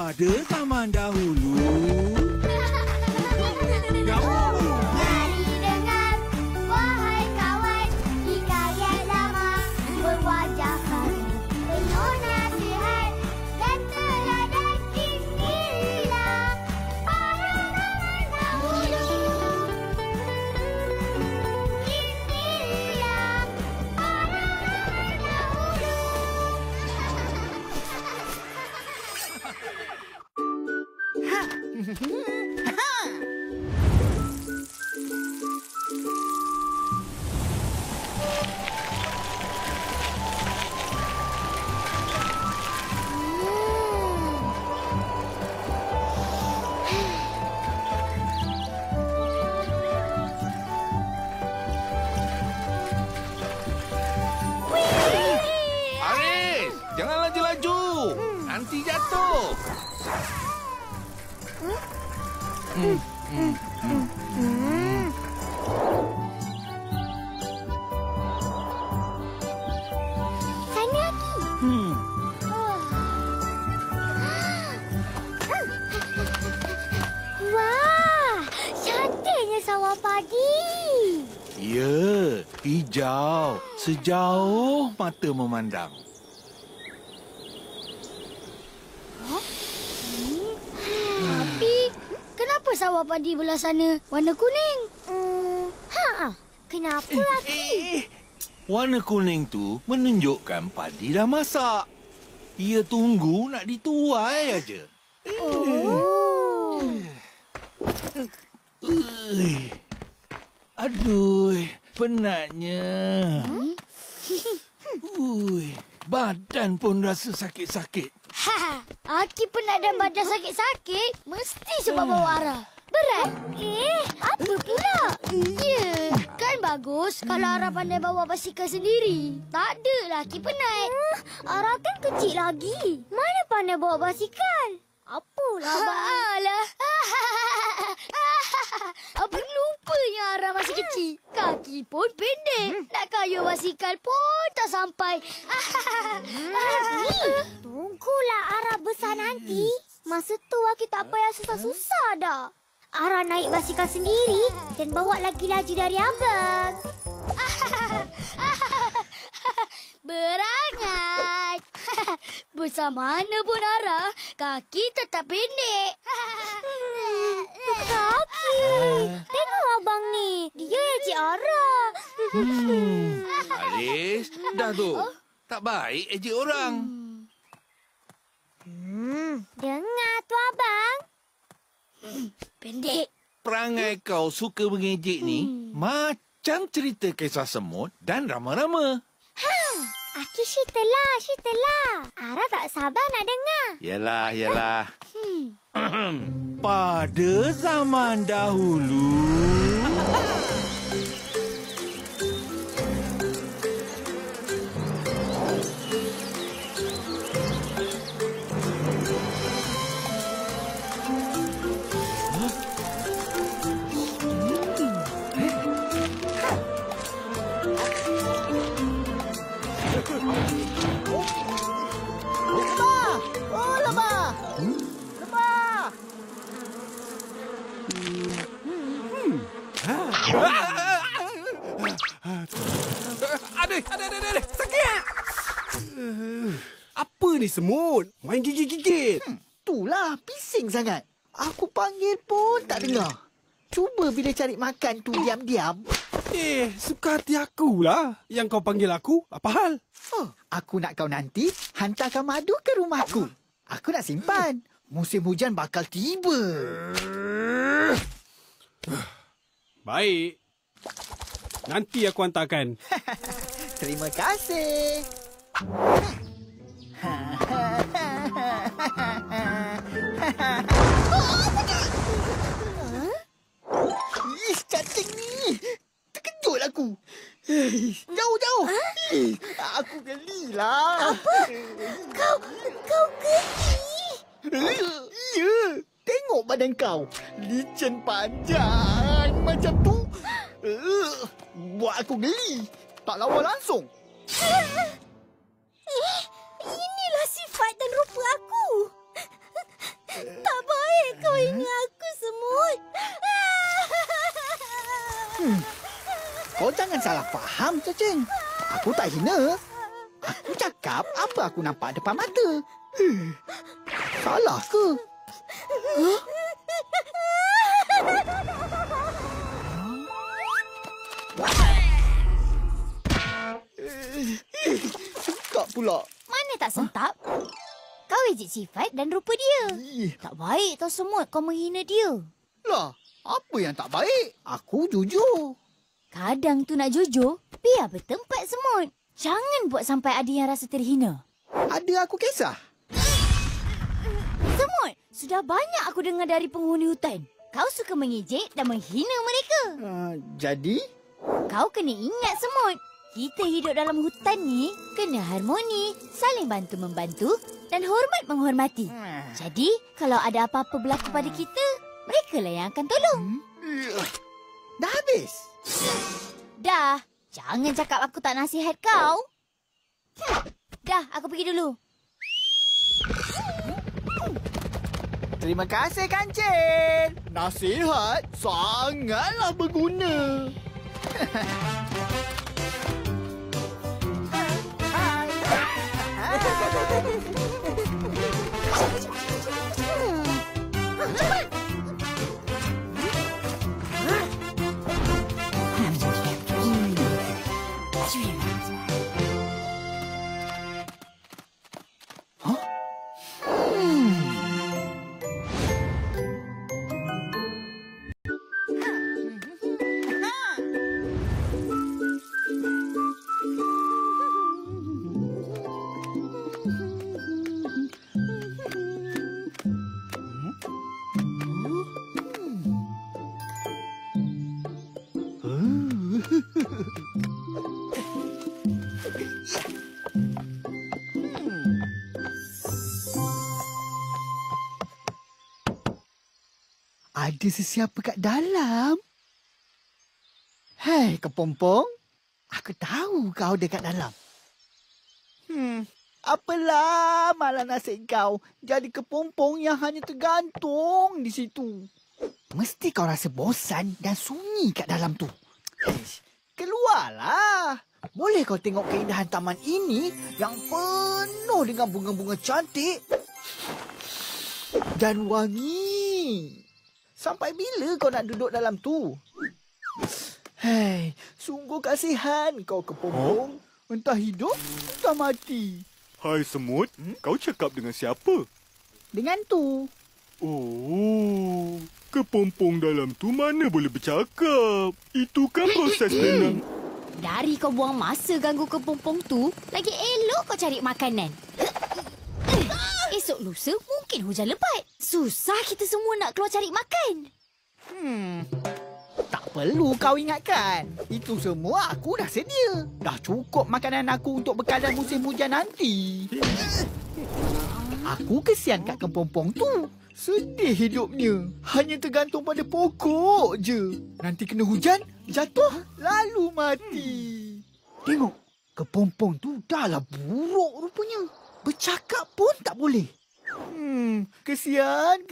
Pada zaman dahulu, Mari dengar, wahai kawan, hikayat lama berwajah baru, penuh nasihat dan teladan kisah para zaman dahulu. Kisah para zaman dahulu. Aris, jangan laju-laju. Nanti jatuh. Sana lagi. Wah, cantiknya sawah padi. Ya, hijau. Sejauh mata memandang. Tapi, kenapa sawah padi belah sana warna kuning? Kenapa lagi? Warna kuning tu menunjukkan padi dah masak. Ia tunggu nak dituai aja. Oh. Aduh, penatnya. Badan pun rasa sakit-sakit. Aki penat dan badan sakit-sakit mesti sebab bawa Ara. Berat? Apa pula? Ya, kan bagus kalau Ara pandai bawa basikal sendiri. Tak adalah Aki penat. Ara kan kecil lagi. Mana pandai bawa basikal? Apalah, Alah. Apa lupanya Ara masih kecil? Kaki pun pendek. Nak kayuh basikal pun tak sampai. Tunggulah Ara besar nanti. Masa tu Aki tak payah susah-susah dah. Ara naik basikal sendiri dan bawa lagi laju dari abang. Berangat. Besar mana pun Ara, kaki tetap pendek. Kaki. Tengok abang ni. Dia Encik Ara. Aris, dah tu. Tak baik ejek orang. Dengar tu abang. Pendek. Perangai kau suka mengejek ni macam cerita kisah semut dan rama-rama. Aki ceritalah. Ara tak sabar nak dengar. Yalah. Pada zaman dahulu, Aduh, sakit! Apa ni semut? Main gigit-gigit. Itulah, bising sangat. Aku panggil pun tak dengar. Cuba bila cari makan tu diam-diam. Suka hati akulah. Yang kau panggil aku, apa hal? Aku nak kau nanti hantarkan madu ke rumahku. Aku nak simpan. Musim hujan bakal tiba. Baik. Nanti aku hantarkan. Terima kasih. Ish, cacing ni. Terkejut aku. Jauh. Aku gelilah. Apa? Kau geli? Ya. Tengok badan kau. Licin panjang macam tu. Buat aku geli. Tak lawan langsung. Inilah sifat dan rupa aku. Jangan salah faham, Cacing. Aku tak hina. Aku cakap apa aku nampak depan mata. Salah ke? Suka pula. Mana tak sentap? Kau ejek sifat dan rupa dia. Tak baik tau semut kau menghina dia. Lah, apa yang tak baik? Aku jujur. Kadang tu nak jujur, biar bertempat semut. Jangan buat sampai ada yang rasa terhina. Ada aku kisah. Semut, sudah banyak aku dengar dari penghuni hutan. Kau suka mengejek dan menghina mereka. Jadi? Kau kena ingat semut. Kita hidup dalam hutan ni kena harmoni, saling bantu-membantu dan hormat menghormati. Jadi, kalau ada apa-apa berlaku pada kita, mereka lah yang akan tolong. Dah habis? Dah. Jangan cakap aku tak nasihat kau. Dah, aku pergi dulu. Terima kasih, Kancil. Nasihat sangatlah berguna. Ada sesiapa kat dalam? Hei, kepompong. Aku tahu kau dekat dalam. Apalah malah nasib kau jadi kepompong yang hanya tergantung di situ. Mesti kau rasa bosan dan sunyi kat dalam tu. Keluarlah. Boleh kau tengok keindahan taman ini yang penuh dengan bunga-bunga cantik dan wangi. Sampai bila kau nak duduk dalam tu? Hei, sungguh kasihan kau kepompong. Entah hidup, entah mati. Hai Semut, kau cakap dengan siapa? Dengan tu. Oh, kepompong dalam tu mana boleh bercakap? Itu kan proses dengan... Dari kau buang masa ganggu kepompong tu, lagi elok kau cari makanan. Esok lusa mungkin hujan lebat. Susah kita semua nak keluar cari makan. Tak perlu kau ingatkan. Itu semua aku dah sedia. Dah cukup makanan aku untuk bekal dan musim hujan nanti. Aku kesian kat kepompong tu. Sedih hidupnya. Hanya tergantung pada pokok je. Nanti kena hujan, jatuh, lalu mati. Tengok, kepompong tu dah lah buruk rupanya. Bercakap pun tak boleh. Kesian.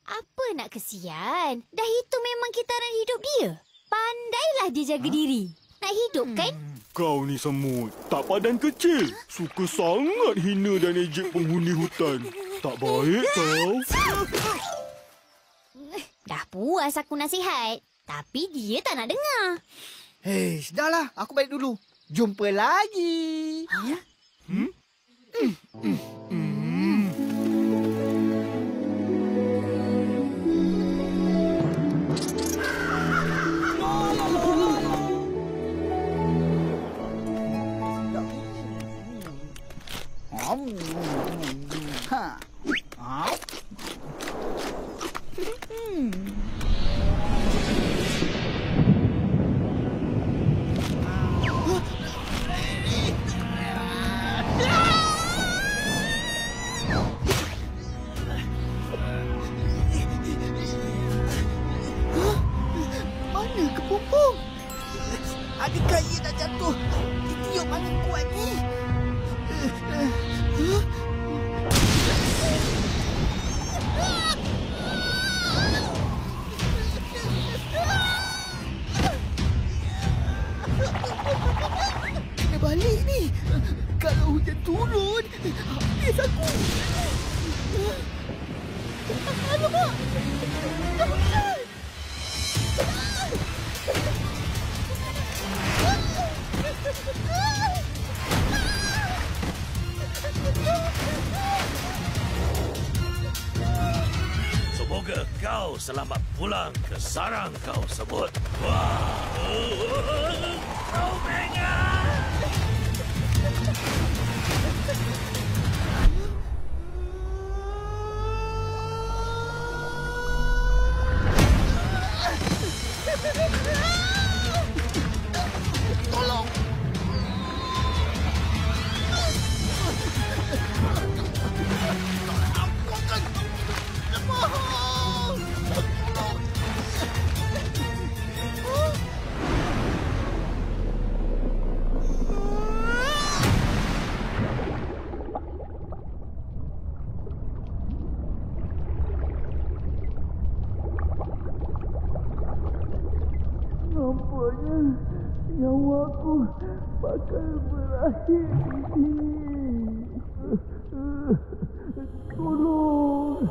Apa nak kesian? Dah itu memang kitaran hidup dia. Pandailah dia jaga diri. Nak hidup kan? Kau ni Semut, tak padan kecil. Suka sangat hina dan ejek penghuni hutan. Tak baik tau. Dah puas aku nasihat. Tapi dia tak nak dengar. Hei, sudahlah. Aku balik dulu. Jumpa lagi. Mana kepompong? Adakah ia dah jatuh? Ditiup angin kuat ni. hujan turun. Habis aku. Alamak! Dah hujan! Semoga kau selamat pulang ke sarang kau sebut. Wah! Kau mengat! Tolong! Nampaknya nyawaku bakal berakhir di sini. Tolong!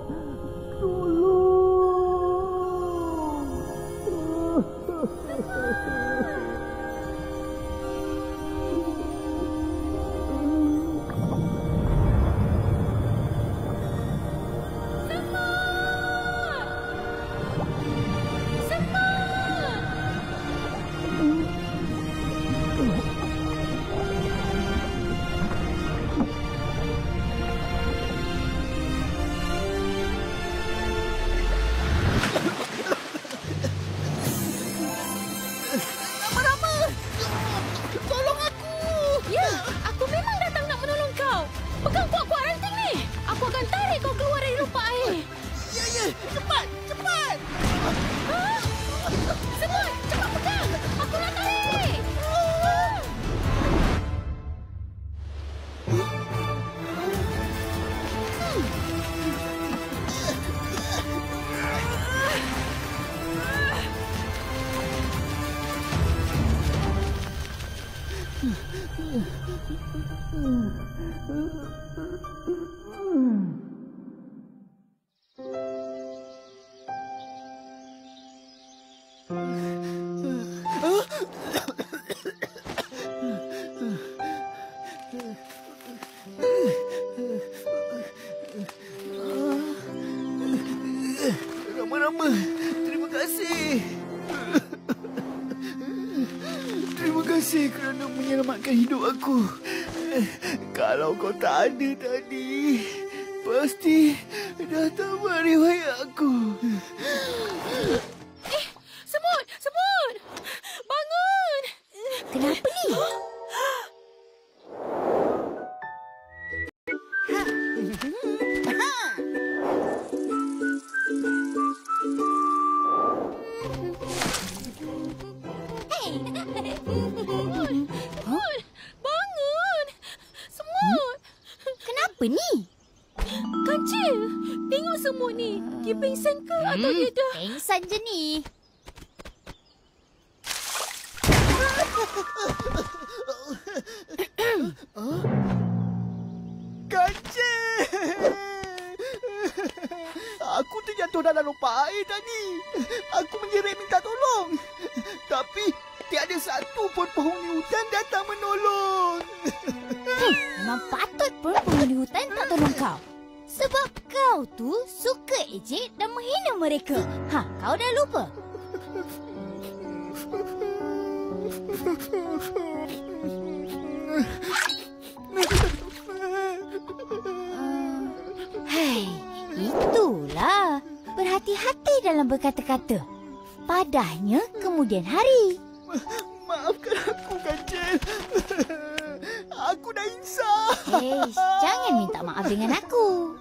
Tolong aku! Ya, aku memang datang nak menolong kau. Pegang kuat-kuat ranting ni. Aku akan tarik kau keluar dari lubang air. Ya, cepat! Semut, cepat pegang. Aku nak tarik. Rama-Rama, terima kasih. Terima kasih kerana menyelamatkan hidup aku. Kalau kau tak ada tadi, pasti dah tamat riwayat aku. Semut! Bangun! Kenapa ni? Bangun! Semut! Kenapa ni? Kancil! Tengok semut ni. Dia pingsan ke atau dia dah... Pengsan je ni. Kancil! Aku terjatuh dalam lubang air tadi. Aku menjerit minta tolong. Tapi tiada satu pun penghuni hutan datang menolong. Memang patut pun penghuni hutan tak tolong kau. Sebab kau tu suka ejek dan menghina mereka. Kau dah lupa? Itulah. Berhati-hati dalam berkata-kata. Padahnya kemudian hari. Maafkan aku, Kancil. Aku dah insaf. Jangan minta maaf dengan aku.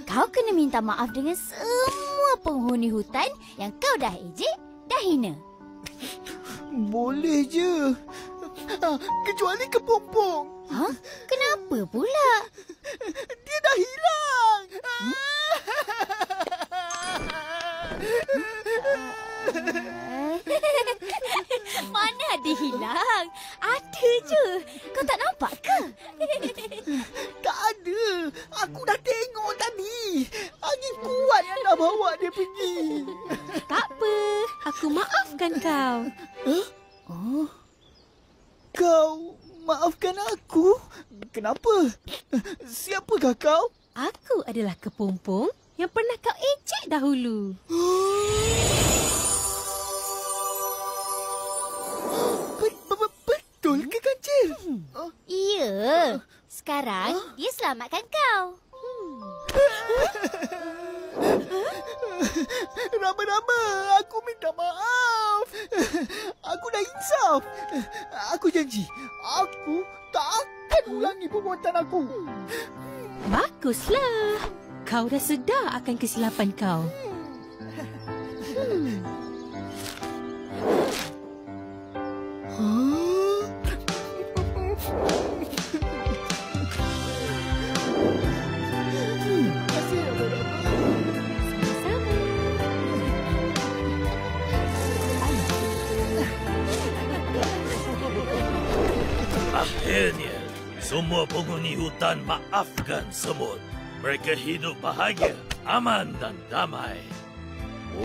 Kau kena minta maaf dengan semua penghuni hutan yang kau dah ejek, dah hina. Boleh je. Kecuali kepompong. Kenapa pula? Dia dah hilang. Mana ada hilang? Ada je. Kau tak nampak ke? Siapakah kau? Aku adalah kepompong yang pernah kau ejek dahulu. Betul ke kancil? Ya. Sekarang dia selamatkan kau. Rama-rama, aku minta maaf. Aku dah insaf. Aku janji, aku tak akan ulangi perbuatan aku. Baguslah. Kau dah sedar akan kesilapan kau. Akhirnya, semua penghuni hutan maafkan semut. Mereka hidup bahagia, aman dan damai.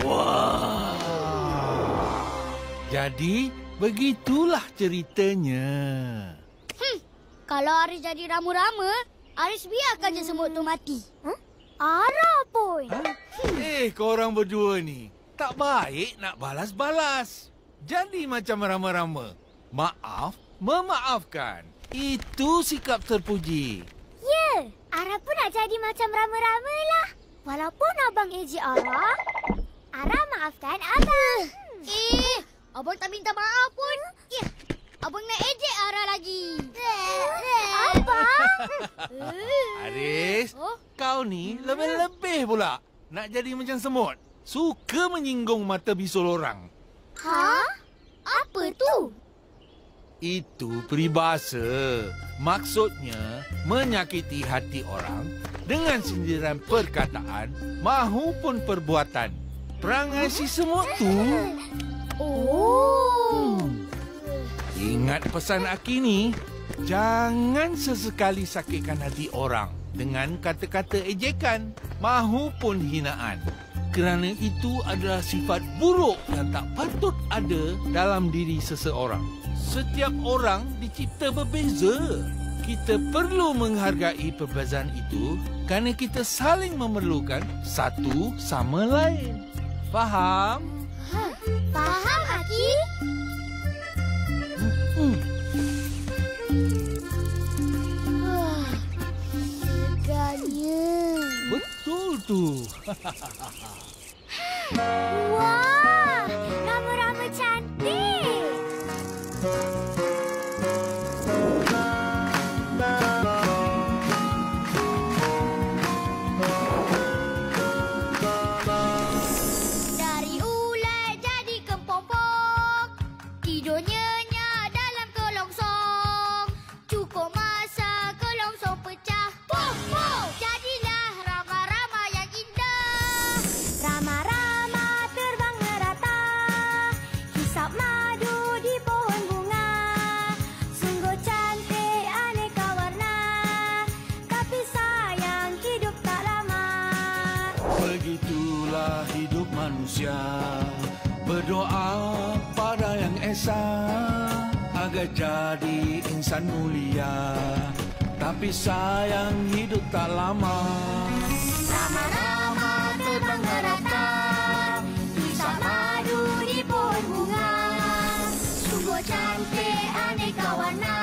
Wah! Jadi, begitulah ceritanya. Kalau Aris jadi rama-rama, Aris biarkan je semut tu mati. Ara pun. Korang berdua ni. Tak baik nak balas-balas. Jadi macam rama-rama. Maaf, memaafkan. Itu sikap terpuji. Ya, Ara pun nak jadi macam rama-rama lah. Walaupun abang ejek Ara, Ara maafkan abang. Abang tak minta maaf pun. Abang nak ejek Ara lagi. Abang? Aris, kau ni lebih-lebih pula. Nak jadi macam semut. Suka menyinggung mata bisul orang. Ha? Apa tu? Itu peribahasa. Maksudnya menyakiti hati orang dengan sindiran perkataan mahupun perbuatan. Perangai si semut tu. Ingat pesan Aki ni. Jangan sesekali sakitkan hati orang dengan kata-kata ejekan mahupun hinaan. Kerana itu adalah sifat buruk yang tak patut ada dalam diri seseorang. Setiap orang dicipta berbeza. Kita perlu menghargai perbezaan itu kerana kita saling memerlukan satu sama lain. Faham? Faham, Aki? Leganya. Betul tu. Wah, rama-rama cantik. Dari ulat jadi kepompong, tidur nyenyak dalam kelongsong. Cukup masa kelongsong pecah, pom pom, jadilah rama-rama yang indah. Rama-rama terbang merata, hisap madu di pohon bunga. Sungguh cantik aneka warna, tapi sayang hidup tak lama. Begitulah hidup manusia. Berdoa pada Yang Esa agar jadi insan mulia. Tapi sayang hidup tak lama. Rama-rama terbang merata, hisap madu di pohon bunga. Sungguh cantik aneka warna,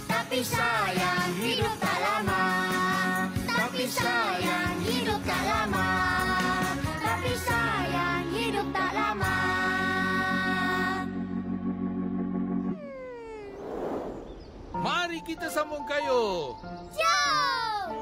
tapi sayang hidup tak lama. Tapi sayang hidup tak lama. Tapi sayang hidup tak lama. Mari kita sambung kayuh. Jom!